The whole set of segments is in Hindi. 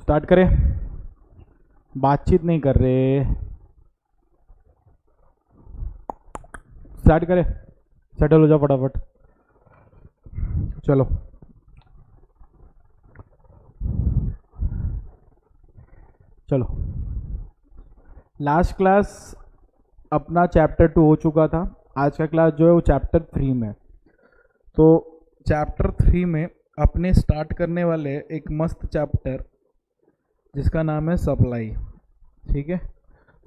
स्टार्ट करें। बातचीत नहीं कर रहे, स्टार्ट करें। सेटल हो जाओ फटाफट। चलो चलो, लास्ट क्लास अपना चैप्टर 2 हो चुका था। आज का क्लास जो है वो चैप्टर 3 में। तो चैप्टर 3 में अपने स्टार्ट करने वाले एक मस्त चैप्टर जिसका नाम है सप्लाई। ठीक है,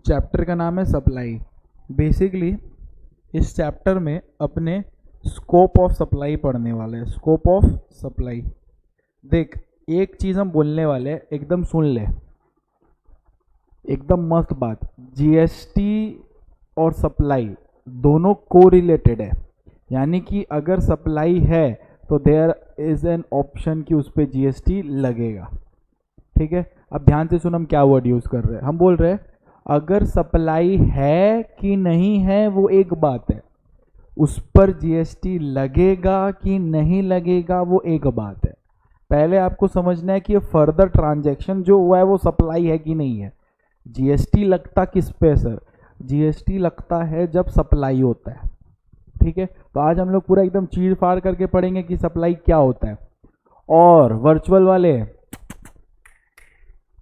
चैप्टर का नाम है सप्लाई। बेसिकली इस चैप्टर में अपने स्कोप ऑफ सप्लाई पढ़ने वाले हैं। स्कोप ऑफ सप्लाई, देख एक चीज़ हम बोलने वाले हैं, एकदम सुन ले, एकदम मस्त बात। जीएसटी और सप्लाई दोनों को रिलेटेड है, यानी कि अगर सप्लाई है तो देयर इज एन ऑप्शन कि उस पर जीएसटी लगेगा। ठीक है, अब ध्यान से सुन, हम क्या वर्ड यूज कर रहे हैं। हम बोल रहे हैं अगर सप्लाई है कि नहीं है वो एक बात है, उस पर जीएसटी लगेगा कि नहीं लगेगा वो एक बात है। पहले आपको समझना है कि ये फर्दर ट्रांजैक्शन जो हुआ है वो सप्लाई है कि नहीं है। जीएसटी लगता किस पे सर? जीएसटी लगता है जब सप्लाई होता है। ठीक है, तो आज हम लोग पूरा एकदम चीड़ फाड़ करके पढ़ेंगे कि सप्लाई क्या होता है। और वर्चुअल वाले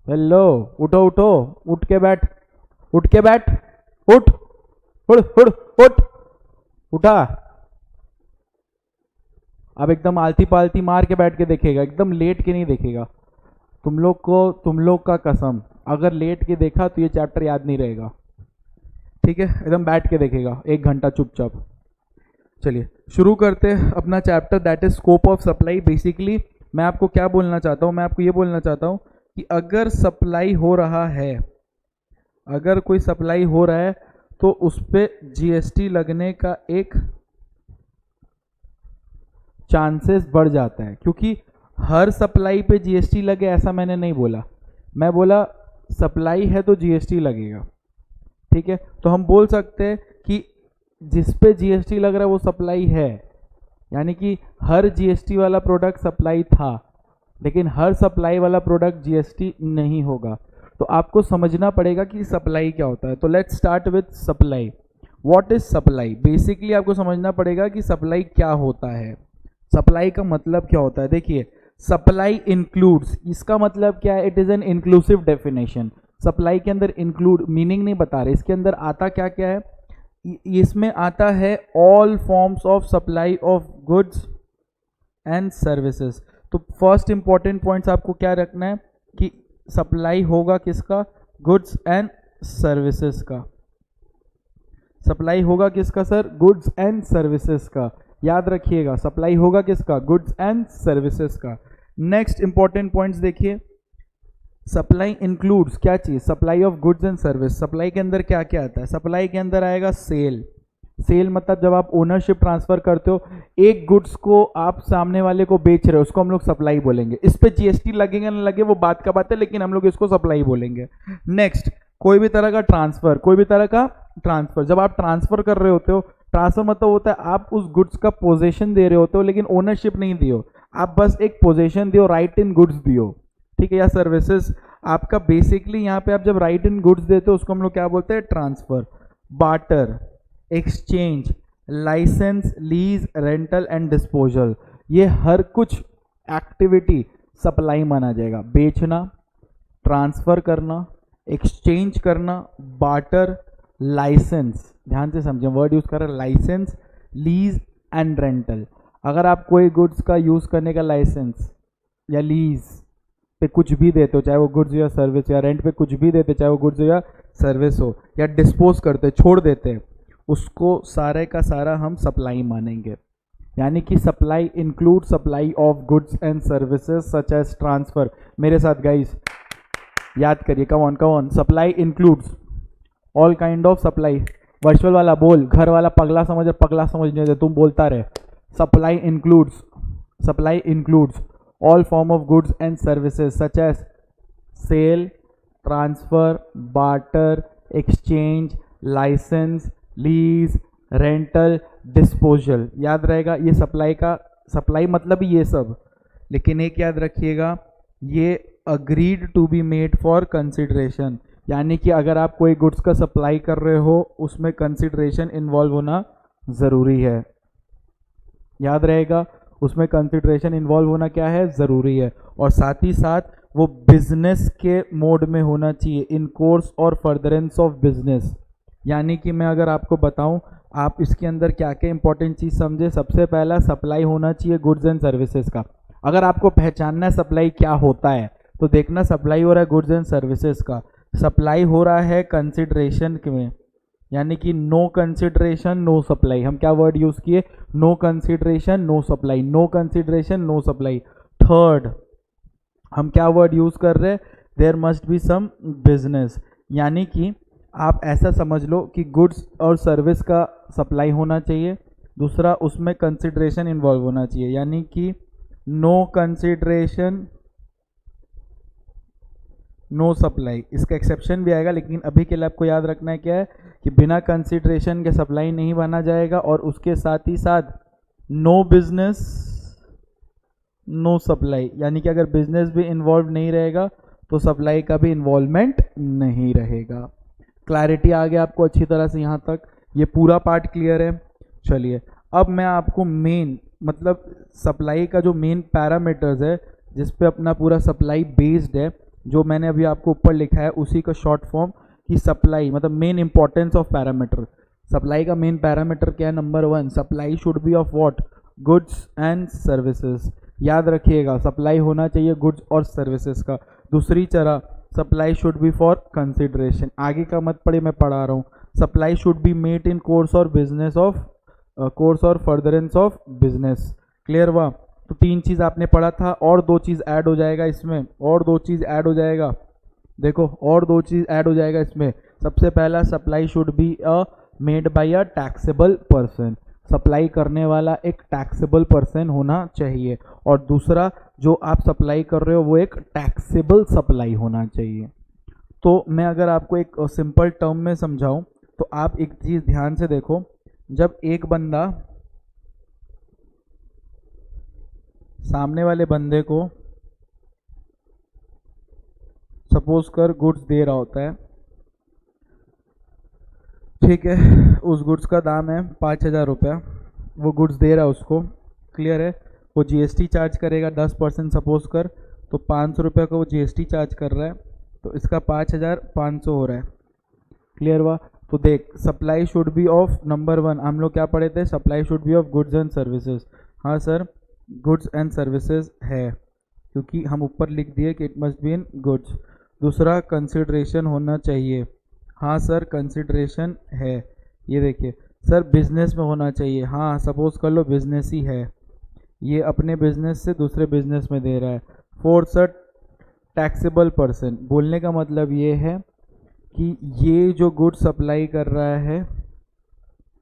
हेलो, उठो उठो, उठ के बैठ, उठ के बैठ, उठ उठ उठ उठ, उठा। अब एकदम आलती पालती मार के बैठ के देखेगा, एकदम लेट के नहीं देखेगा। तुम लोग का कसम, अगर लेट के देखा तो ये चैप्टर याद नहीं रहेगा। ठीक है, एकदम बैठ के देखेगा 1 घंटा चुपचाप। चलिए शुरू करते हैं अपना chapter, that is scope of supply. Basically मैं आपको क्या बोलना चाहता हूँ, मैं आपको ये बोलना चाहता हूँ कि अगर सप्लाई हो रहा है, अगर कोई सप्लाई हो रहा है तो उस पर जीएसटी लगने का एक चांसेस बढ़ जाता है। क्योंकि हर सप्लाई पे जीएसटी लगे ऐसा मैंने नहीं बोला, मैं बोला सप्लाई है तो जीएसटी लगेगा। ठीक है, तो हम बोल सकते हैं कि जिस पे जीएसटी लग रहा है वो सप्लाई है, यानी कि हर जीएसटी वाला प्रोडक्ट सप्लाई था, लेकिन हर सप्लाई वाला प्रोडक्ट जीएसटी नहीं होगा। तो आपको समझना पड़ेगा कि सप्लाई क्या होता है। तो let's start with supply. What is supply? Basically आपको समझना पड़ेगा कि सप्लाई क्या होता है, सप्लाई का मतलब क्या होता है। देखिए सप्लाई इंक्लूड्स, इसका मतलब क्या है? It is an inclusive definition. Supply के अंदर इंक्लूड मीनिंग नहीं बता रहे, इसके अंदर आता क्या क्या है। इसमें आता है all forms of supply of goods and services. तो फर्स्ट इंपॉर्टेंट पॉइंट्स आपको क्या रखना है कि सप्लाई होगा किसका? गुड्स एंड सर्विसेज का। सप्लाई होगा किसका सर? गुड्स एंड सर्विसेज का। याद रखिएगा, सप्लाई होगा किसका? गुड्स एंड सर्विसेज का। नेक्स्ट इंपॉर्टेंट पॉइंट्स देखिए, सप्लाई इंक्लूड्स क्या चीज? Supply of goods and service. Supply के अंदर क्या क्या आता है? सप्लाई के अंदर आएगा सेल। सेल मतलब जब आप ओनरशिप ट्रांसफर करते हो, एक गुड्स को आप सामने वाले को बेच रहे हो, उसको हम लोग सप्लाई बोलेंगे। इस पे जीएसटी लगेगा ना लगे वो बात का बात है, लेकिन हम लोग इसको सप्लाई बोलेंगे। नेक्स्ट, कोई भी तरह का ट्रांसफर, कोई भी तरह का ट्रांसफर, जब आप ट्रांसफर कर रहे होते हो, ट्रांसफर मतलब होता है आप उस गुड्स का पोजेशन दे रहे होते हो, लेकिन ओनरशिप नहीं दियो, आप बस एक पोजेशन दियो, राइट इन गुड्स दियो। ठीक है, या सर्विसेज आपका बेसिकली यहाँ पे आप जब राइट इन गुड्स देते हो उसको हम लोग क्या बोलते हैं? Transfer. Barter, exchange, licence, lease, rental and disposal, ये हर कुछ एक्टिविटी सप्लाई माना जाएगा। बेचना, ट्रांसफर करना, एक्सचेंज करना, बार्टर, लाइसेंस, ध्यान से समझें वर्ड यूज कर रहे हैं, लाइसेंस, लीज एंड रेंटल। अगर आप कोई गुड्स का यूज करने का लाइसेंस या लीज पे कुछ भी देते हो, चाहे वो गुड्स या सर्विस, या रेंट पे कुछ भी देते, चाहे वो गुड्स या सर्विस हो, या डिस्पोज करते, छोड़ देते, उसको सारे का सारा हम सप्लाई मानेंगे। यानी कि supply include supply of goods and services such as transfer. मेरे साथ गाइस याद करिए, come on. Supply includes all kind of supply. Virtual वाला बोल, घर वाला पगला समझ, पगला समझने दे, तुम बोलता रहे। Supply includes all form of goods and services such as sale, transfer, barter, exchange, license, lease, rental, disposal। याद रहेगा ये सप्लाई का, सप्लाई मतलब ये सब। लेकिन एक याद रखिएगा, ये agreed to be made for consideration, यानी कि अगर आप कोई गुड्स का सप्लाई कर रहे हो उसमें कंसिडरेशन इन्वॉल्व होना ज़रूरी है। याद रहेगा, उसमें कंसिडरेशन इन्वॉल्व होना क्या है, ज़रूरी है। और साथ ही साथ वो बिजनेस के मोड में होना चाहिए, इन कोर्स और फर्दरेंस ऑफ बिजनेस। यानी कि मैं अगर आपको बताऊं, आप इसके अंदर क्या क्या इंपॉर्टेंट चीज़ समझे। सबसे पहला, सप्लाई होना चाहिए गुड्स एंड सर्विसेज का। अगर आपको पहचानना है सप्लाई क्या होता है तो देखना सप्लाई हो रहा है गुड्स एंड सर्विसेज का। सप्लाई हो रहा है कंसिडरेशन में, यानी कि नो कंसिडरेशन नो सप्लाई। हम क्या वर्ड यूज किए, no consideration no supply, no consideration no supply. Third, हम क्या वर्ड यूज कर रहे हैं, there must be some business, यानी कि आप ऐसा समझ लो कि गुड्स और सर्विस का सप्लाई होना चाहिए। दूसरा, उसमें कंसिडरेशन इन्वॉल्व होना चाहिए, यानी कि नो कंसिडरेशन नो सप्लाई। इसका एक्सेप्शन भी आएगा, लेकिन अभी के लिए आपको याद रखना है क्या है कि बिना कंसिडरेशन के सप्लाई नहीं बना जाएगा, और उसके साथ ही साथ नो बिजनेस नो सप्लाई, यानी कि अगर बिजनेस भी इन्वॉल्व नहीं रहेगा तो सप्लाई का भी इन्वॉल्वमेंट नहीं रहेगा। क्लैरिटी आ गया आपको अच्छी तरह से यहाँ तक, ये पूरा पार्ट क्लियर है। चलिए अब मैं आपको मेन, मतलब सप्लाई का जो मेन पैरामीटर्स है जिस पे अपना पूरा सप्लाई बेस्ड है, जो मैंने अभी आपको ऊपर लिखा है उसी का शॉर्ट फॉर्म कि सप्लाई मतलब main importance of parameter. Supply का मेन पैरामीटर क्या है, number 1, supply should be of what, goods and services. याद रखिएगा, सप्लाई होना चाहिए गुड्स और सर्विसेज का। दूसरी तरह, supply should be for consideration. आगे का मत पढ़े, मैं पढ़ा रहा हूँ। Supply should be made in course और बिजनेस ऑफ कोर्स और फर्दरेंस ऑफ बिजनेस। क्लियर हुआ? तो 3 चीज़ आपने पढ़ा था, और 2 चीज़ ऐड हो जाएगा इसमें, और 2 चीज़ ऐड हो जाएगा। देखो, और 2 चीज़ ऐड हो जाएगा इसमें। सबसे पहला, supply should be made by a taxable person. Supply करने वाला एक टैक्सेबल पर्सन होना चाहिए। और दूसरा, जो आप सप्लाई कर रहे हो वो एक टैक्सेबल सप्लाई होना चाहिए। तो मैं अगर आपको एक सिंपल टर्म में समझाऊं तो आप एक चीज़ ध्यान से देखो, जब एक बंदा सामने वाले बंदे को सपोज कर गुड्स दे रहा होता है, ठीक है, उस गुड्स का दाम है 5,000 रुपया, वो गुड्स दे रहा है उसको, क्लियर है। वो जीएसटी चार्ज करेगा 10% सपोज कर, तो 500 रुपये का वो जीएसटी चार्ज कर रहा है, तो इसका 5,500 हो रहा है। क्लियर हुआ? तो देख, supply should be of number 1, हम लोग क्या पढ़े थे, supply should be of goods and services. हाँ सर, गुड्स एंड सर्विसेज है, क्योंकि हम ऊपर लिख दिए कि it must be in goods. दूसरा, कंसिडरेशन होना चाहिए। हाँ सर, कंसिडरेशन है। ये देखिए सर, बिजनेस में होना चाहिए। हाँ, सपोज कर लो बिजनेस ही है, ये अपने बिजनेस से दूसरे बिजनेस में दे रहा है। Fourth sir, taxable person. बोलने का मतलब ये है कि ये जो गुड सप्लाई कर रहा है,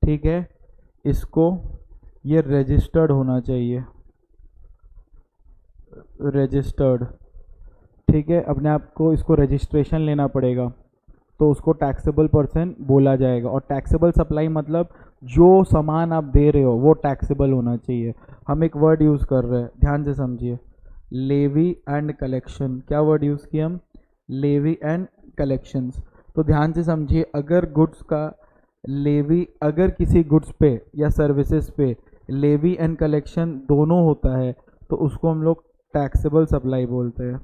ठीक है, इसको ये रजिस्टर्ड होना चाहिए, रजिस्टर्ड, ठीक है। अपने आप को इसको रजिस्ट्रेशन लेना पड़ेगा, तो उसको टैक्सेबल पर्सन बोला जाएगा। और टैक्सेबल सप्लाई मतलब जो सामान आप दे रहे हो वो टैक्सेबल होना चाहिए। हम एक वर्ड यूज़ कर रहे हैं, ध्यान से समझिए, लेवी एंड कलेक्शन। क्या वर्ड यूज़ किया हम, लेवी एंड कलेक्शंस। तो ध्यान से समझिए, अगर गुड्स का लेवी, अगर किसी गुड्स पे या सर्विसेज पे लेवी एंड कलेक्शन दोनों होता है तो उसको हम लोग टैक्सेबल सप्लाई बोलते हैं।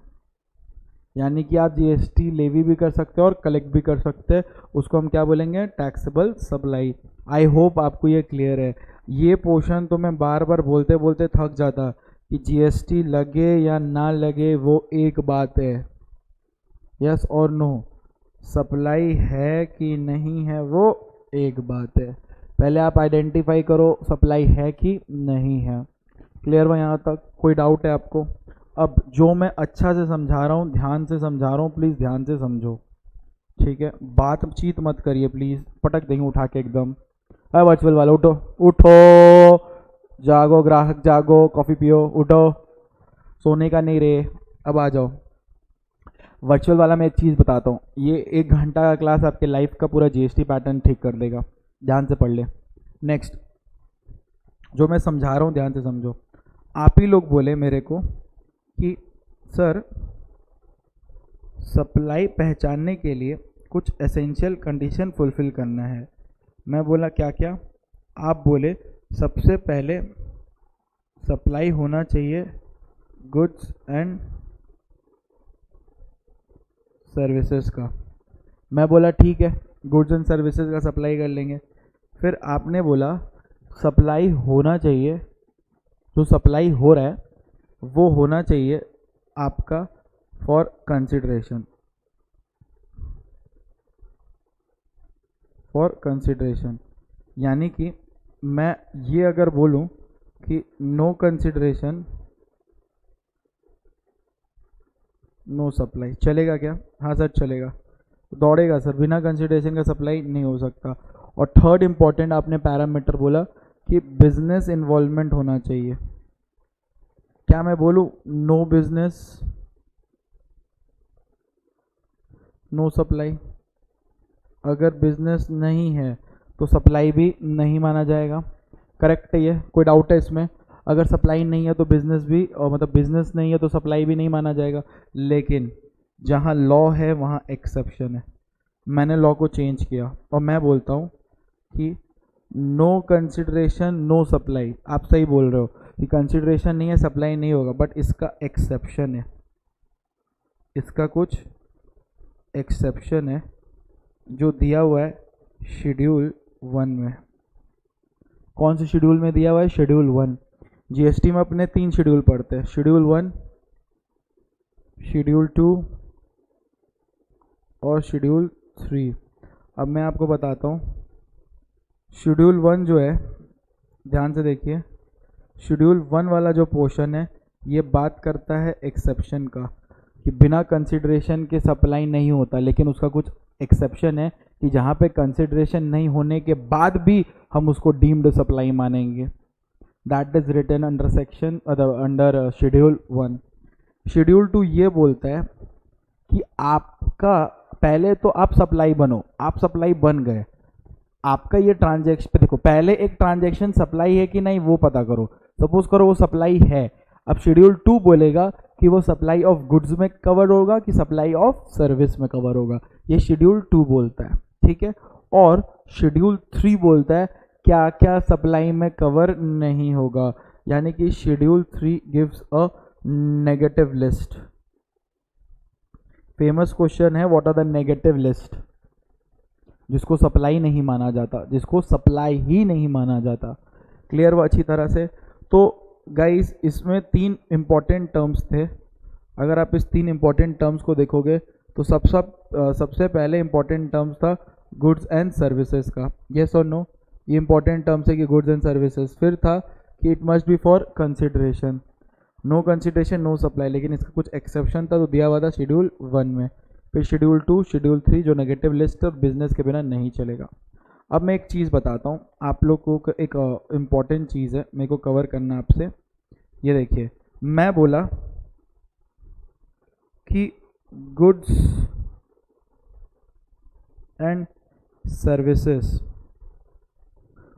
यानी कि आप जीएसटी लेवी भी कर सकते हो और कलेक्ट भी कर सकते हैं, उसको हम क्या बोलेंगे, टैक्सेबल सप्लाई। आई होप आपको ये क्लियर है। ये पोर्शन तो मैं बार बार बोलते बोलते थक जाता कि जीएसटी लगे या ना लगे वो एक बात है, यस और नो, सप्लाई है कि नहीं है वो एक बात है। पहले आप आइडेंटिफाई करो सप्लाई है कि नहीं है। क्लियर हुआ यहाँ तक? कोई डाउट है आपको? अब जो मैं अच्छा से समझा रहा हूँ, ध्यान से समझा रहा हूँ, प्लीज़ ध्यान से समझो, ठीक है। बातचीत मत करिए प्लीज़, पटक देंगे उठा के एकदम। अरे वर्चुअल वाला उठो, उठो, जागो ग्राहक जागो, कॉफ़ी पियो, उठो, सोने का नहीं रे, अब आ जाओ। वर्चुअल वाला मैं एक चीज़ बताता हूँ, ये 1 घंटा का क्लास आपके लाइफ का पूरा जीएसटी पैटर्न ठीक कर देगा। ध्यान से पढ़ ले। नेक्स्ट, जो मैं समझा रहा हूँ ध्यान से समझो। आप ही लोग बोले मेरे को कि सर सप्लाई पहचानने के लिए कुछ एसेंशियल कंडीशन फुलफिल करना है। मैं बोला क्या क्या, आप बोले सबसे पहले सप्लाई होना चाहिए गुड्स एंड सर्विसेज का। मैं बोला ठीक है, गुड्स एंड सर्विसेज का सप्लाई कर लेंगे। फिर आपने बोला सप्लाई होना चाहिए, जो सप्लाई हो रहा है वो होना चाहिए आपका फॉर कंसिडरेशन, फॉर कंसिडरेशन। यानी कि मैं ये अगर बोलूं कि नो कंसिडरेशन नो सप्लाई, चलेगा क्या? हाँ सर चलेगा, दौड़ेगा सर, बिना कंसिडरेशन का सप्लाई नहीं हो सकता। और थर्ड इंपॉर्टेंट आपने पैरामीटर बोला कि बिजनेस इन्वॉल्वमेंट होना चाहिए। क्या मैं बोलूं नो बिजनेस नो सप्लाई? अगर बिजनेस नहीं है तो सप्लाई भी नहीं माना जाएगा, करेक्ट है ये? कोई डाउट है इसमें? अगर सप्लाई नहीं है तो बिजनेस भी, और मतलब बिजनेस नहीं है तो सप्लाई भी नहीं माना जाएगा। लेकिन जहाँ लॉ है वहाँ एक्सेप्शन है। मैंने लॉ को चेंज किया और मैं बोलता हूँ कि नो कंसिडरेशन नो सप्लाई। आप सही बोल रहे हो कि कंसिडरेशन नहीं है सप्लाई नहीं होगा, बट इसका एक्सेप्शन है, इसका कुछ एक्सेप्शन है जो दिया हुआ है शेड्यूल 1 में। कौन से शेड्यूल में दिया हुआ है? शेड्यूल 1। जीएसटी में अपने 3 शेड्यूल पढ़ते हैं, शेड्यूल 1, शेड्यूल 2 और शेड्यूल 3। अब मैं आपको बताता हूँ शेड्यूल 1 जो है, ध्यान से देखिए, शेड्यूल 1 वाला जो पोर्शन है ये बात करता है एक्सेप्शन का, कि बिना कंसिडरेशन के सप्लाई नहीं होता, लेकिन उसका कुछ एक्सेप्शन है कि जहाँ पे कंसिडरेशन नहीं होने के बाद भी हम उसको डीम्ड सप्लाई मानेंगे। That is written under section under schedule 1। Schedule 2 ये बोलता है कि आपका पहले तो आप सप्लाई बनो, आप सप्लाई बन गए, आपका ये ट्रांजैक्शन देखो, पहले एक ट्रांजैक्शन सप्लाई है कि नहीं वो पता करो। सपोज करो वो सप्लाई है, अब शेड्यूल 2 बोलेगा कि वो सप्लाई ऑफ गुड्स में कवर होगा कि सप्लाई ऑफ सर्विस में कवर होगा, ये शेड्यूल 2 बोलता है, ठीक है। और शेड्यूल 3 बोलता है क्या क्या सप्लाई में कवर नहीं होगा, यानी कि schedule 3 gives a negative list. Famous question है what are the negative list, जिसको सप्लाई नहीं माना जाता, जिसको सप्लाई ही नहीं माना जाता। क्लियर हुआ अच्छी तरह से? तो गाइस इसमें 3 इंपॉर्टेंट टर्म्स थे। अगर आप इस 3 इंपॉर्टेंट टर्म्स को देखोगे तो सबसे पहले इंपॉर्टेंट टर्म्स था गुड्स एंड सर्विसेज का, यस और नो? ये इंपॉर्टेंट टर्म्स है कि गुड्स एंड सर्विसेज। फिर था कि it must be for consideration, no consideration no supply, लेकिन इसका कुछ एक्सेप्शन था तो दिया हुआ था शेड्यूल 1 में। फिर शेड्यूल 2, शेड्यूल 3 जो नेगेटिव लिस्ट और बिजनेस के बिना नहीं चलेगा। अब मैं एक चीज़ बताता हूँ आप लोग को, एक इम्पॉर्टेंट चीज़ है मेरे को कवर करना आपसे। ये देखिए, मैं बोला कि गुड्स एंड सर्विसेज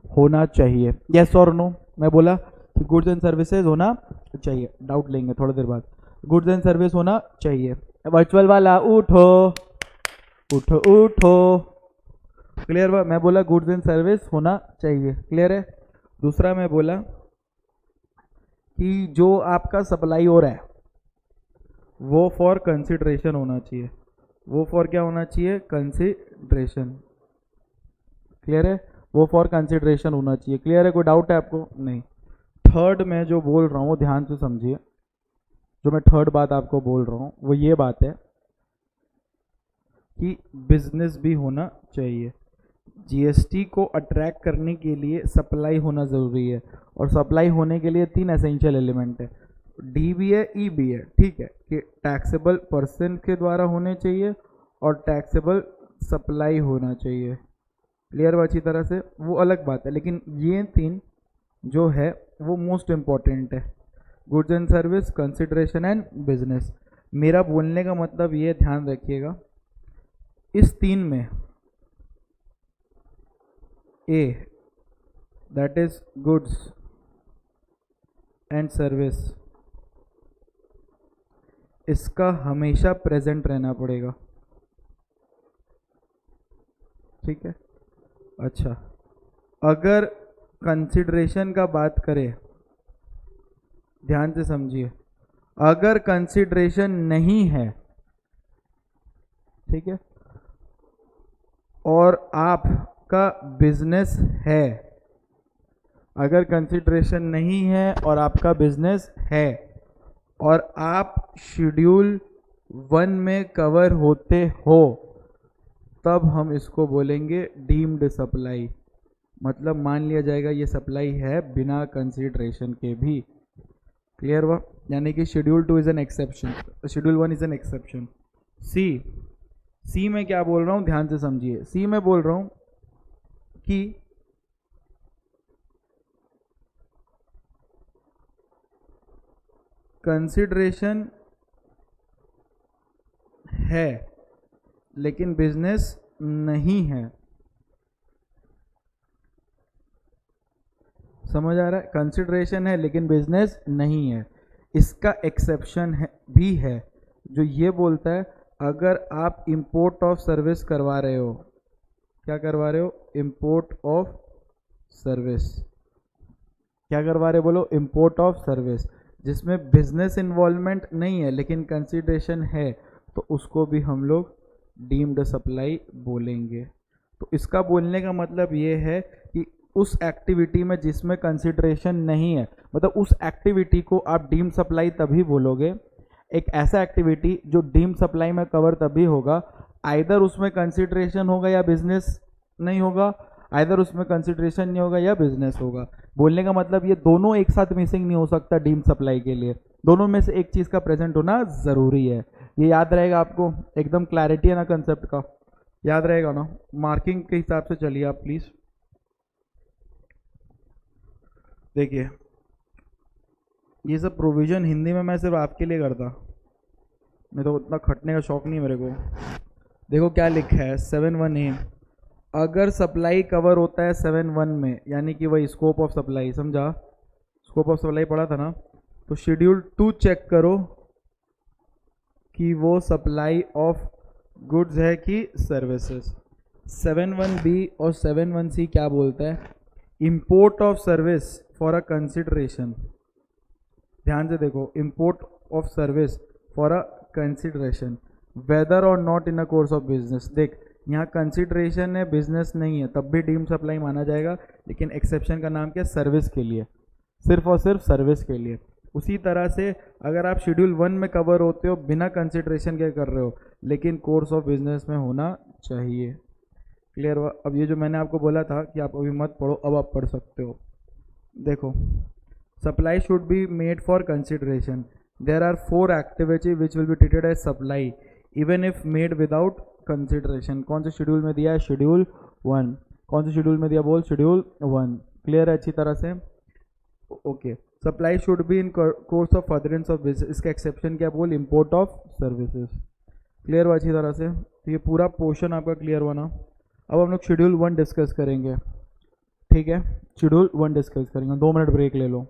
होना चाहिए, यस और नो? मैं बोला कि गुड्स एंड सर्विसेज होना चाहिए, डाउट लेंगे थोड़ी देर बाद। गुड्स एंड सर्विस होना चाहिए। वर्चुअल वाला उठो उठो उठो, क्लियर हुआ? मैं बोला गुड्स एंड सर्विस होना चाहिए, क्लियर है? दूसरा मैं बोला कि जो आपका सप्लाई हो रहा है वो फॉर कंसिडरेशन होना चाहिए, वो फॉर क्या होना चाहिए? कंसिडरेशन, क्लियर है? वो फॉर कंसिडरेशन होना चाहिए, क्लियर है? कोई डाउट है आपको? नहीं। थर्ड मैं जो बोल रहा हूँ ध्यान से समझिए, जो मैं थर्ड बात आपको बोल रहा हूँ वो ये बात है कि बिजनेस भी होना चाहिए। जीएसटी को अट्रैक्ट करने के लिए सप्लाई होना ज़रूरी है, और सप्लाई होने के लिए 3 एसेंशियल एलिमेंट है, डी भी है, ई भी है, ठीक है? कि टैक्सेबल पर्सन के द्वारा होने चाहिए और टैक्सेबल सप्लाई होना चाहिए। क्लियर हुआ अच्छी तरह से? वो अलग बात है, लेकिन ये 3 जो है वो मोस्ट इम्पॉर्टेंट है, goods and service, consideration and business. मेरा बोलने का मतलब ये, ध्यान रखिएगा, इस 3 में A that is goods and service इसका हमेशा प्रेजेंट रहना पड़ेगा। ठीक है। अच्छा, अगर कंसिडरेशन का बात करें, ध्यान से समझिए, अगर कंसिडरेशन नहीं है, ठीक है, और आपका बिजनेस है, अगर कंसिडरेशन नहीं है और आपका बिजनेस है और आप शेड्यूल 1 में कवर होते हो, तब हम इसको बोलेंगे डीम्ड सप्लाई। मतलब मान लिया जाएगा ये सप्लाई है बिना कंसिडरेशन के भी। क्लियर हुआ? यानी कि schedule 2 is an exception, schedule 1 is an exception. C में क्या बोल रहा हूं, ध्यान से समझिए। सी में बोल रहा हूं कि कंसिडरेशन है लेकिन बिजनेस नहीं है। समझ आ रहा है? कंसिडरेशन है लेकिन बिजनेस नहीं है। इसका एक्सेप्शन है भी है, जो ये बोलता है अगर आप इंपोर्ट ऑफ सर्विस करवा रहे हो। क्या करवा रहे हो? Import of service. क्या करवा रहे हो? बोलो, इंपोर्ट ऑफ सर्विस, जिसमें बिजनेस इन्वॉल्वमेंट नहीं है लेकिन कंसिडरेशन है, तो उसको भी हम लोग डीम्ड सप्लाई बोलेंगे। तो इसका बोलने का मतलब ये है कि उस एक्टिविटी में जिसमें कंसिडरेशन नहीं है, मतलब उस एक्टिविटी को आप डीम्ड सप्लाई तभी बोलोगे। एक ऐसा एक्टिविटी जो डीम्ड सप्लाई में कवर तभी होगा, आइदर उसमें कंसिडरेशन होगा या बिजनेस नहीं होगा, आइदर उसमें कंसिडरेशन नहीं होगा या बिजनेस होगा। बोलने का मतलब ये दोनों एक साथ मिसिंग नहीं हो सकता डीम्ड सप्लाई के लिए, दोनों में से एक चीज का प्रेजेंट होना जरूरी है। ये याद रहेगा आपको? एकदम क्लैरिटी है ना कंसेप्ट का? याद रहेगा ना? मार्किंग के हिसाब से चलिए आप प्लीज। देखिए, ये सब प्रोविजन हिंदी में मैं सिर्फ आपके लिए करता, मैं तो उतना खटने का शौक नहीं मेरे को। देखो क्या लिखा है 7(1)(a), अगर सप्लाई कवर होता है 7(1) में, यानी कि वही स्कोप ऑफ सप्लाई, समझा? स्कोप ऑफ सप्लाई पढ़ा था ना? तो शेड्यूल 2 चेक करो कि वो सप्लाई ऑफ गुड्स है कि सर्विसेज। 7(1)(b) और 7(1)(c) क्या बोलता है? Import of service for a consideration. ध्यान से देखो, import of service for a consideration whether or not in a course of business. देख, यहाँ कंसिडरेशन है, बिजनेस नहीं है, तब भी डीम सप्लाई माना जाएगा, लेकिन एक्सेप्शन का नाम क्या? सर्विस के लिए, सिर्फ और सिर्फ सर्विस के लिए। उसी तरह से अगर आप शेड्यूल 1 में कवर होते हो बिना कंसिडरेशन के कर रहे हो, लेकिन कोर्स ऑफ बिजनेस में होना चाहिए। क्लियर हुआ? अब ये जो मैंने आपको बोला था कि आप अभी मत पढ़ो, अब आप पढ़ सकते हो। देखो, supply should be made for consideration. There are 4 activities which will be treated as supply even if made without consideration. कौन से शेड्यूल में दिया है? शेड्यूल 1। कौन से शेड्यूल में दिया? बोल, शेड्यूल 1। क्लियर है अच्छी तरह से? Okay. Supply should be in course of furtherance of business. इसका एक्सेप्शन क्या? बोल, इंपोर्ट ऑफ सर्विसेज। क्लियर हुआ अच्छी तरह से? तो ये पूरा पोर्शन आपका क्लियर हुआ ना? अब हम लोग शेड्यूल 1 डिस्कस करेंगे। ठीक है, शेड्यूल 1 डिस्कस करेंगे। 2 मिनट ब्रेक ले लो।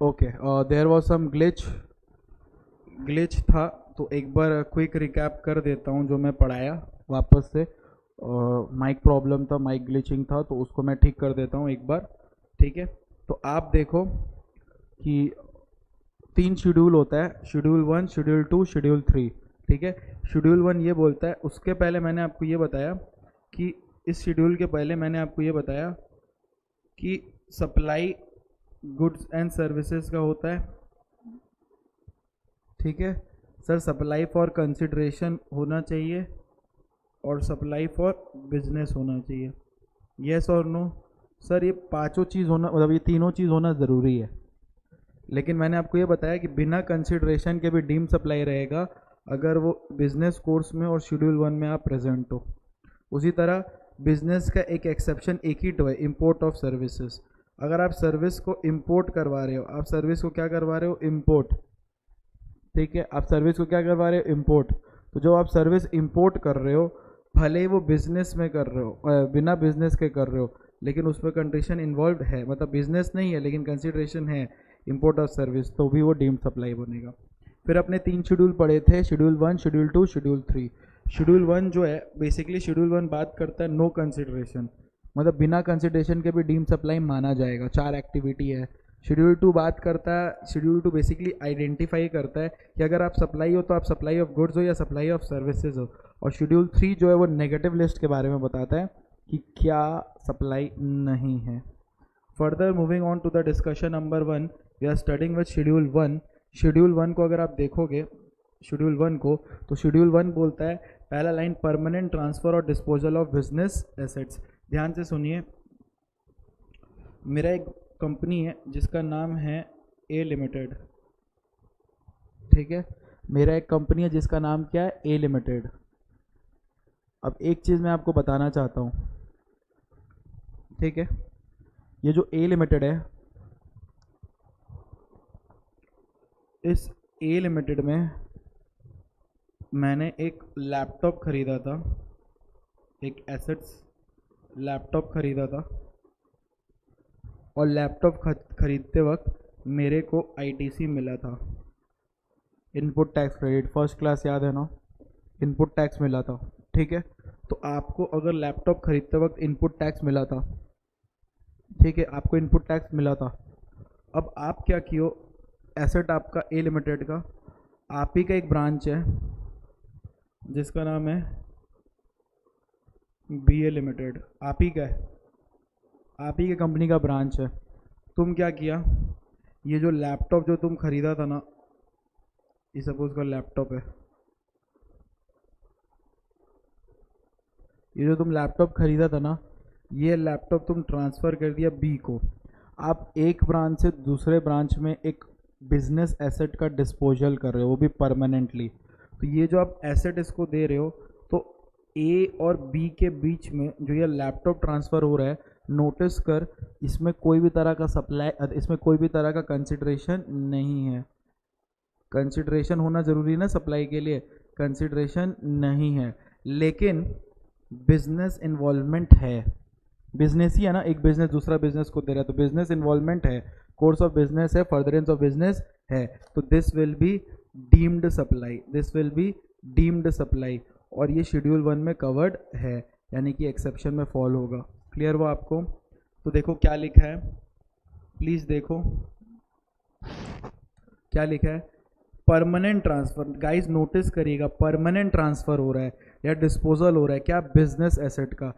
Okay, there was some glitch था, तो एक बार क्विक रिकैप कर देता हूँ जो मैं पढ़ाया वापस से। माइक प्रॉब्लम था, माइक ग्लिचिंग था, तो उसको मैं ठीक कर देता हूँ एक बार। ठीक है, तो आप देखो कि 3 शेड्यूल होता है, शेड्यूल 1, शेड्यूल 2, शेड्यूल 3। ठीक है, शेड्यूल 1 ये बोलता है, उसके पहले मैंने आपको ये बताया कि इस शेड्यूल के पहले मैंने आपको ये बताया कि सप्लाई गुड्स एंड सर्विसेज का होता है। ठीक है सर, सप्लाई फॉर कंसिडरेशन होना चाहिए और सप्लाई फॉर बिजनेस होना चाहिए। यस और नो? सर ये पांचों चीज़ होना, मतलब ये तीनों चीज़ होना ज़रूरी है, लेकिन मैंने आपको ये बताया कि बिना कंसिडरेशन के भी डीम सप्लाई रहेगा अगर वो बिजनेस कोर्स में और शेड्यूल 1 में आप प्रेजेंट हो। उसी तरह बिजनेस का एक एक्सेप्शन एक ही तो है, इंपोर्ट ऑफ सर्विसेज। अगर आप सर्विस को इंपोर्ट करवा रहे हो, आप सर्विस को क्या करवा रहे हो? इंपोर्ट। ठीक है, आप सर्विस को क्या करवा रहे हो? इंपोर्ट। तो जो आप सर्विस इंपोर्ट कर रहे हो, भले ही वो बिजनेस में कर रहे हो, बिना बिजनेस के कर रहे हो, लेकिन उसमें कंडीशन इन्वॉल्व है, मतलब बिजनेस नहीं है लेकिन कंसिडरेशन है इंपोर्ट ऑफ सर्विस, तो भी वो डीम्ड सप्लाई बनेगा। फिर अपने 3 शेड्यूल पढ़े थे, शेड्यूल 1, शेड्यूल 2, शेड्यूल 3। शेड्यूल 1 जो है, बेसिकली शेड्यूल 1 बात करता है नो कंसिडरेशन, मतलब बिना कंसिडरेशन के भी डीम सप्लाई माना जाएगा, 4 एक्टिविटी है। शेड्यूल 2 बात करता है, शेड्यूल 2 बेसिकली आइडेंटिफाई करता है कि अगर आप सप्लाई हो तो आप सप्लाई ऑफ गुड्स हो या सप्लाई ऑफ सर्विसेज हो। और शेड्यूल 3 जो है वो नेगेटिव लिस्ट के बारे में बताता है कि क्या सप्लाई नहीं है। Further moving on to the discussion number 1, we are studying with schedule 1। Schedule 1 को अगर आप देखोगे, शेड्यूल 1 को, तो शेड्यूल 1 बोलता है, पहला लाइन, परमानेंट ट्रांसफर और डिस्पोजल ऑफ बिजनेस एसेट्स। ध्यान से सुनिए, मेरा एक कंपनी है जिसका नाम है ए लिमिटेड। ठीक है, मेरा एक कंपनी है जिसका नाम क्या है? ए लिमिटेड। अब एक चीज़ मैं आपको बताना चाहता हूँ, ठीक है, ये जो ए लिमिटेड है, इस ए लिमिटेड में मैंने एक लैपटॉप खरीदा था, एक एसेट्स लैपटॉप खरीदा था, और लैपटॉप खरीदते वक्त मेरे को आईटीसी मिला था, input tax credit. First class याद है ना? इनपुट टैक्स मिला था। ठीक है, तो आपको अगर लैपटॉप खरीदते वक्त इनपुट टैक्स मिला था, ठीक है, आपको इनपुट टैक्स मिला था, अब आप क्या कियो, एसेट आपका ए लिमिटेड का, आप ही का एक ब्रांच है जिसका नाम है बी ए लिमिटेड, आप ही का है, आप ही के कंपनी का ब्रांच है। तुम क्या किया, ये जो लैपटॉप जो तुम खरीदा था ना, ये सपोज का लैपटॉप है, ये जो तुम लैपटॉप खरीदा था ना, ये लैपटॉप तुम ट्रांसफ़र कर दिया बी को। आप एक ब्रांच से दूसरे ब्रांच में एक बिजनेस एसेट का डिस्पोजल कर रहे हो, वो भी परमानेंटली। तो ये जो आप एसेट इसको दे रहे हो, तो ए और बी के बीच में जो ये लैपटॉप ट्रांसफ़र हो रहा है, नोटिस कर, इसमें कोई भी तरह का सप्लाई, इसमें कोई भी तरह का कंसिडरेशन नहीं है। कंसिडरेशन होना ज़रूरी है ना सप्लाई के लिए, कंसिडरेशन नहीं है, लेकिन बिजनेस इन्वॉल्वमेंट है। बिजनेस ही है ना, एक बिजनेस दूसरा बिजनेस को दे रहा है, तो बिजनेस इन्वॉल्वमेंट है, कोर्स ऑफ बिजनेस है, फर्दरेंस ऑफ बिजनेस है, तो this will be deemed supply, this will be deemed supply, और ये शेड्यूल 1 में कवर्ड है, यानी कि एक्सेप्शन में फॉल होगा। क्लियर हुआ आपको? तो देखो क्या लिखा है, प्लीज़ देखो क्या लिखा है, परमानेंट ट्रांसफर। गाइस नोटिस करिएगा, परमानेंट ट्रांसफर हो रहा है या डिस्पोजल हो रहा है क्या? बिजनेस एसेट का,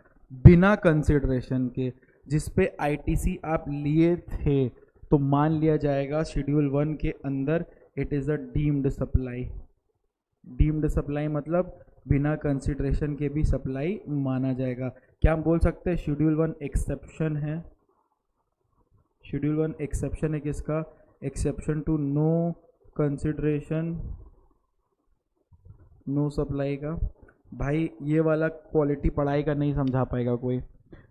बिना कंसिडरेशन के, जिस पे आईटीसी आप लिए थे, तो मान लिया जाएगा शेड्यूल 1 के अंदर it is a deemed supply. Deemed supply मतलब बिना कंसिडरेशन के भी सप्लाई माना जाएगा। क्या हम बोल सकते हैं शेड्यूल 1 एक्सेप्शन है? शेड्यूल 1 एक्सेप्शन है किसका? Exception to no consideration no supply का। भाई ये वाला क्वालिटी पढ़ाई का नहीं समझा पाएगा कोई।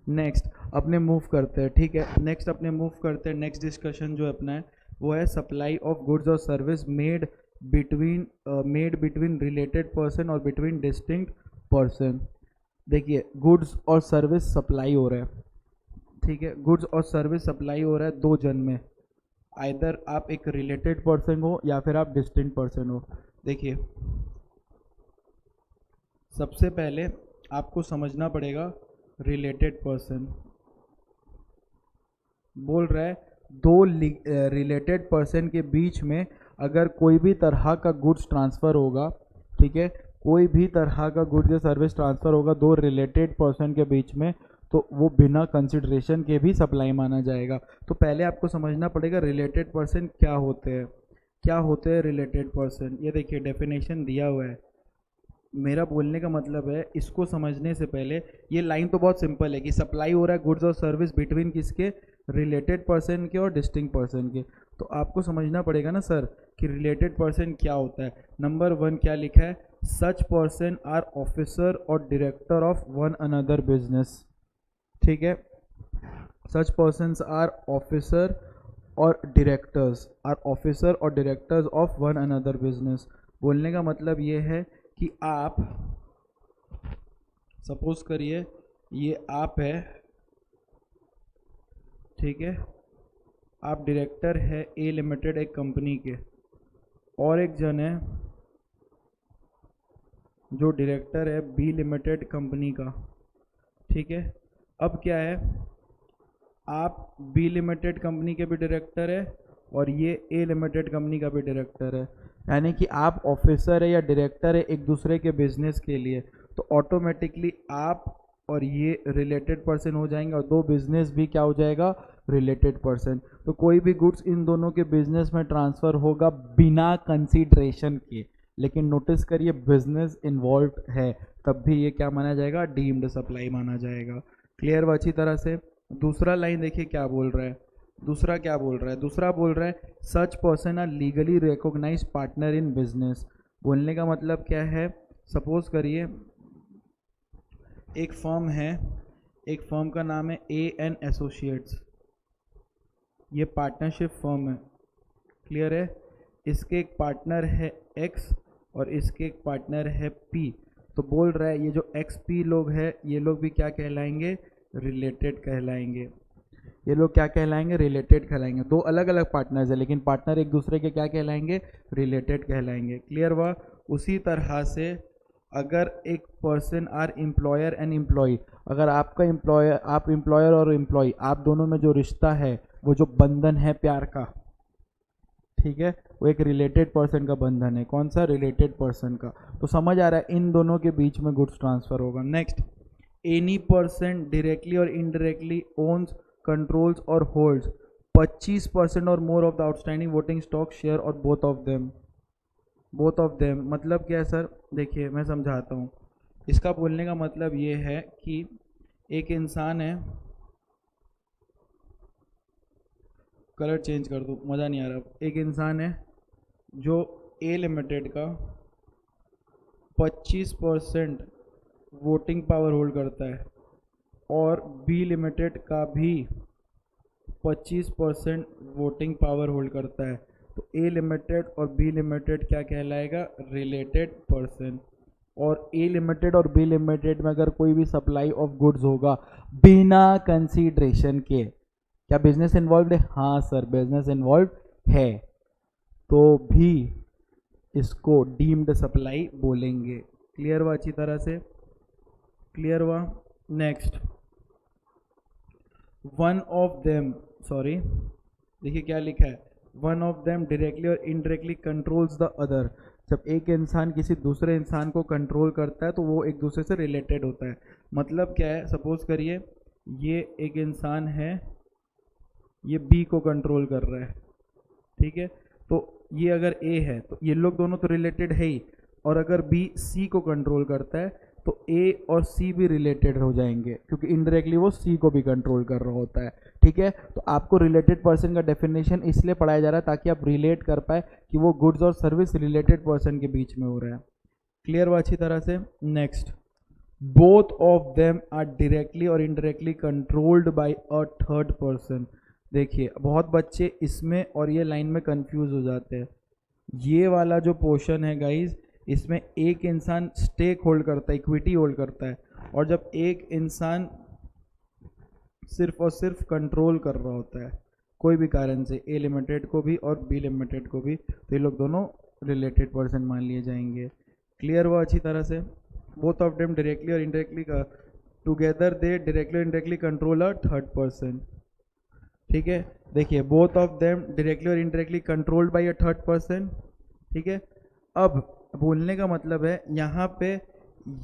नेक्स्ट अपने मूव करते हैं, ठीक है, नेक्स्ट अपने मूव करते हैं। नेक्स्ट डिस्कशन जो अपना है वो है सप्लाई ऑफ गुड्स और service made between related person और बिटवीन डिस्टिंक्ट पर्सन। देखिए गुड्स और सर्विस सप्लाई हो रहा है, ठीक है, गुड्स और सर्विस सप्लाई हो रहा है दो जन में, आइदर आप एक रिलेटेड पर्सन हो या फिर आप डिस्टिंक्ट पर्सन हो। देखिए, सबसे पहले आपको समझना पड़ेगा रिलेटेड पर्सन बोल रहा है दो रिलेटेड पर्सन के बीच में अगर कोई भी तरह का गुड्स ट्रांसफ़र होगा, ठीक है, कोई भी तरह का गुड्स या सर्विस ट्रांसफ़र होगा दो रिलेटेड पर्सन के बीच में, तो वो बिना कंसिडरेशन के भी सप्लाई माना जाएगा। तो पहले आपको समझना पड़ेगा रिलेटेड पर्सन क्या होते हैं। क्या होते हैं रिलेटेड पर्सन, ये देखिए डेफिनेशन दिया हुआ है। मेरा बोलने का मतलब है, इसको समझने से पहले ये लाइन तो बहुत सिंपल है कि सप्लाई हो रहा है गुड्स और सर्विस बिटवीन किसके, रिलेटेड पर्सन के और डिस्टिंक्ट पर्सन के। तो आपको समझना पड़ेगा ना सर कि रिलेटेड पर्सन क्या होता है। नंबर 1 क्या लिखा है, सच पर्सन आर ऑफिसर और director of one another business. ठीक है, सच पर्सन्स आर ऑफिसर और directors of one another business. बोलने का मतलब ये है कि आप सपोज करिए ये आप है, ठीक है, आप डायरेक्टर है ए लिमिटेड एक कंपनी के, और एक जन है जो डायरेक्टर है बी लिमिटेड कंपनी का। ठीक है, अब क्या है, आप बी लिमिटेड कंपनी के भी डायरेक्टर है और ये ए लिमिटेड कंपनी का भी डायरेक्टर है, यानी कि आप ऑफिसर है या डायरेक्टर है एक दूसरे के बिजनेस के लिए, तो ऑटोमेटिकली आप और ये रिलेटेड पर्सन हो जाएंगे और दो बिजनेस भी क्या हो जाएगा, रिलेटेड पर्सन। तो कोई भी गुड्स इन दोनों के बिजनेस में ट्रांसफ़र होगा बिना कंसीडरेशन के, लेकिन नोटिस करिए बिजनेस इन्वॉल्व है, तब भी ये क्या माना जाएगा, डीम्ड सप्लाई माना जाएगा। क्लियर हुआ अच्छी तरह से। दूसरा लाइन देखिए क्या बोल रहा है, दूसरा बोल रहा है such person are legally recognise partner in business. बोलने का मतलब क्या है, सपोज करिए एक फर्म है, एक फर्म का नाम है AN एसोसिएट्स, ये पार्टनरशिप फर्म है, क्लियर है। इसके एक पार्टनर है X और इसके एक पार्टनर है P। तो बोल रहा है ये जो XP लोग हैं ये लोग भी क्या कहलाएंगे, रिलेटेड कहलाएंगे। ये लोग क्या कहलाएंगे, रिलेटेड कहलाएंगे। दो अलग अलग पार्टनर्स है लेकिन पार्टनर एक दूसरे के क्या कहलाएंगे, रिलेटेड कहलाएंगे। क्लियर हुआ। उसी तरह से अगर एक person are employer and employ, अगर आपका एम्प्लॉयर, आप एम्प्लॉयर और एम्प्लॉय, आप दोनों में जो रिश्ता है वो जो बंधन है प्यार का, ठीक है, वो एक रिलेटेड पर्सन का बंधन है। कौन सा, रिलेटेड पर्सन का। तो समझ आ रहा है इन दोनों के बीच में गुड्स ट्रांसफर होगा। Next, any person directly or indirectly ons, controls और होल्ड्स 25% और more of the outstanding voting stock share और बोथ ऑफ देम मतलब क्या है सर, देखिए मैं समझाता हूँ। इसका बोलने का मतलब ये है कि एक इंसान है, कलर चेंज कर दूँ मज़ा नहीं आ रहा। एक इंसान है जो ए लिमिटेड का 25% वोटिंग पावर होल्ड करता है और बी लिमिटेड का भी 25% वोटिंग पावर होल्ड करता है। तो ए लिमिटेड और बी लिमिटेड क्या कहलाएगा, रिलेटेड पर्सन। और ए लिमिटेड और बी लिमिटेड में अगर कोई भी सप्लाई ऑफ गुड्स होगा बिना कंसीडरेशन के, क्या बिजनेस इन्वॉल्व है, हाँ सर बिजनेस इन्वॉल्व है, तो भी इसको डीम्ड सप्लाई बोलेंगे। क्लियर हुआ अच्छी तरह से, क्लियर हुआ। Next, one of them, sorry देखिए क्या लिखा है, one of them directly or indirectly controls the other. जब एक इंसान किसी दूसरे इंसान को कंट्रोल करता है तो वो एक दूसरे से रिलेटेड होता है। मतलब क्या है, सपोज करिए ये एक इंसान है, ये बी को कंट्रोल कर रहा है, ठीक है, तो ये अगर ए है तो ये लोग दोनों तो रिलेटेड है ही, और अगर बी सी को कंट्रोल करता है तो ए और सी भी रिलेटेड हो जाएंगे क्योंकि इनडायरेक्टली वो सी को भी कंट्रोल कर रहा होता है। ठीक है, तो आपको रिलेटेड पर्सन का डेफिनेशन इसलिए पढ़ाया जा रहा है ताकि आप रिलेट कर पाए कि वो गुड्स और सर्विस रिलेटेड पर्सन के बीच में हो रहा है। क्लियर हुआ अच्छी तरह से। Next, both of them are directly or indirectly controlled by a third person. देखिए बहुत बच्चे इसमें और ये लाइन में कंफ्यूज हो जाते हैं। ये वाला जो पोर्शन है गाइज, इसमें एक इंसान स्टेक होल्ड करता है, इक्विटी होल्ड करता है, और जब एक इंसान सिर्फ और सिर्फ कंट्रोल कर रहा होता है, कोई भी कारण से ए लिमिटेड को भी और बी लिमिटेड को भी, तो ये लोग दोनों रिलेटेड पर्सन मान लिए जाएंगे। क्लियर हुआ अच्छी तरह से? Both of them directly or indirectly का together they directly or indirectly control a third person. ठीक है, देखिए both of them directly or indirectly controlled by a third person. ठीक है, अब बोलने का मतलब है यहाँ पे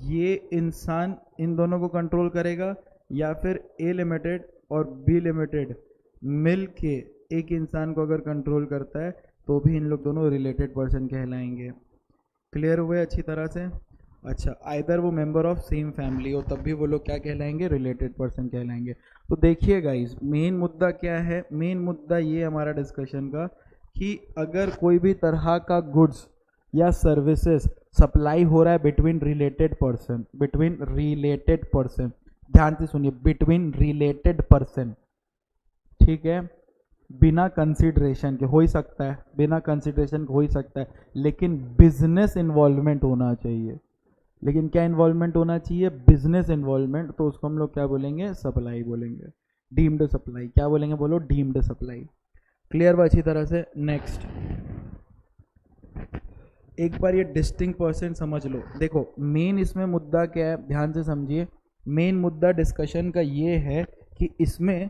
ये इंसान इन दोनों को कंट्रोल करेगा या फिर ए लिमिटेड और बी लिमिटेड मिल के एक इंसान को अगर कंट्रोल करता है तो भी इन लोग दोनों रिलेटेड पर्सन कहलाएंगे। क्लियर हुए अच्छी तरह से? अच्छा, आइदर वो मेंबर ऑफ सेम फैमिली हो तब भी वो लोग क्या कहलाएंगे? रिलेटेड पर्सन कहलाएंगे। तो देखिए गाइस, मेन मुद्दा क्या है? मेन मुद्दा ये हमारा डिस्कशन का कि अगर कोई भी तरह का गुड्स या सर्विसेज सप्लाई हो रहा है between related person, between related person, ध्यान से सुनिए, बिटवीन रिलेटेड पर्सन, ठीक है, बिना कंसिडरेशन के हो ही सकता है, बिना कंसिडरेशन के हो ही सकता है, लेकिन बिजनेस इन्वॉल्वमेंट होना चाहिए। लेकिन क्या इन्वॉल्वमेंट होना चाहिए? Business involvement. तो उसको हम लोग क्या बोलेंगे? सप्लाई बोलेंगे, डीम्ड सप्लाई। क्या बोलेंगे? बोलो, डीम्ड सप्लाई। क्लियर हुआ अच्छी तरह से? नेक्स्ट, एक बार ये डिस्टिंक्ट पर्सन समझ लो। देखो मेन इसमें मुद्दा क्या है, ध्यान से समझिए। मेन मुद्दा डिस्कशन का ये है कि इसमें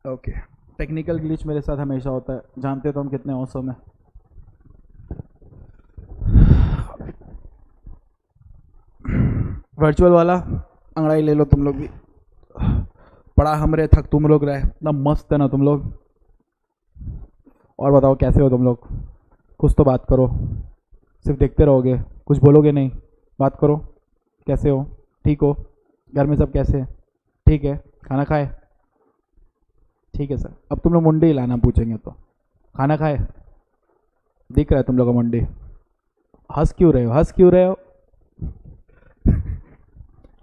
ओके, टेक्निकल ग्लिच मेरे साथ हमेशा होता है, जानते हो तो हम कितने औसम हैं। वर्चुअल वाला अंगड़ाई ले लो तुम लोग भी, पड़ा हमरे थक तुम लोग रहे, इतना मस्त है ना तुम लोग। और बताओ कैसे हो तुम लोग? कुछ तो बात करो, सिर्फ देखते रहोगे, कुछ बोलोगे नहीं। बात करो, कैसे हो? ठीक हो? घर में सब कैसे हैं? ठीक है? खाना खाए? ठीक है सर। अब तुम लोग मुंडी हिलाना पूछेंगे तो खाना खाए? दिख रहा है तुम लोग का मुंडी। हंस क्यों रहे हो? हंस क्यों रहे हो?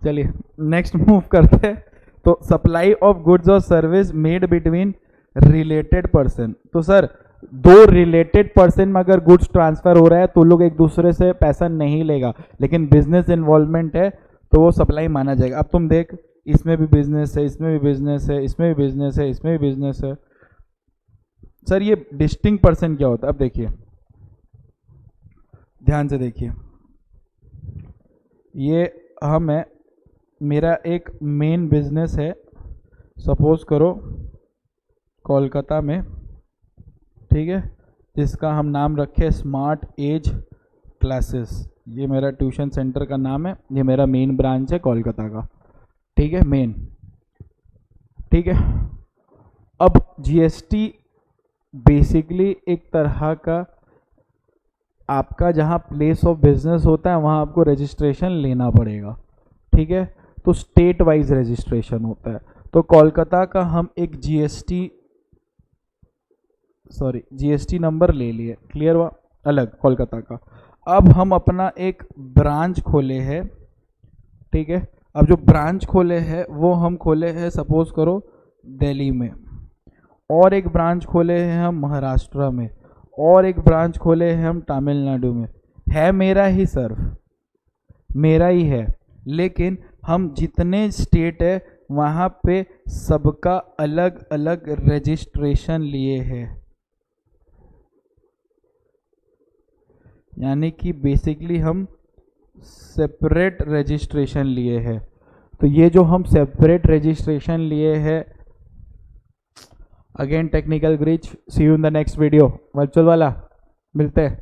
चलिए नेक्स्ट मूव करते हैं। तो सप्लाई ऑफ गुड्स और service made between related person. तो सर दो रिलेटेड पर्सन में अगर गुड्स ट्रांसफर हो रहा है तो लोग एक दूसरे से पैसा नहीं लेगा, लेकिन बिजनेस इन्वॉल्वमेंट है तो वो सप्लाई माना जाएगा। अब तुम देख, इसमें भी बिजनेस है, इसमें भी बिजनेस है, इसमें भी बिजनेस है, इसमें भी बिजनेस है। सर ये डिस्टिंक्ट पर्सन क्या होता है? अब देखिए, ध्यान से देखिए, ये हम है, मेरा एक मेन बिजनेस है, सपोज करो कोलकाता में, ठीक है, जिसका हम नाम रखे स्मार्ट एज क्लासेस। ये मेरा ट्यूशन सेंटर का नाम है, ये मेरा मेन ब्रांच है कोलकाता का, ठीक है, मेन, ठीक है। अब जीएसटी बेसिकली एक तरह का आपका जहाँ प्लेस ऑफ बिजनेस होता है वहाँ आपको रजिस्ट्रेशन लेना पड़ेगा, ठीक है। तो स्टेट वाइज रजिस्ट्रेशन होता है। तो कोलकाता का हम एक जीएसटी नंबर ले लिए, क्लियर हुआ, अलग कोलकाता का। अब हम अपना एक ब्रांच खोले हैं, ठीक है। अब जो ब्रांच खोले हैं वो हम खोले हैं सपोज करो दिल्ली में, और एक ब्रांच खोले हैं हम महाराष्ट्र में, और एक ब्रांच खोले हैं हम तमिलनाडु में। है मेरा ही सर्फ, मेरा ही है, लेकिन हम जितने स्टेट है वहाँ पे सबका अलग अलग रजिस्ट्रेशन लिए हैं। यानी कि बेसिकली हम सेपरेट रजिस्ट्रेशन लिए हैं। तो ये जो हम सेपरेट रजिस्ट्रेशन लिए हैं, again technical glitch, see you in the next video. Virtual वाला मिलते हैं।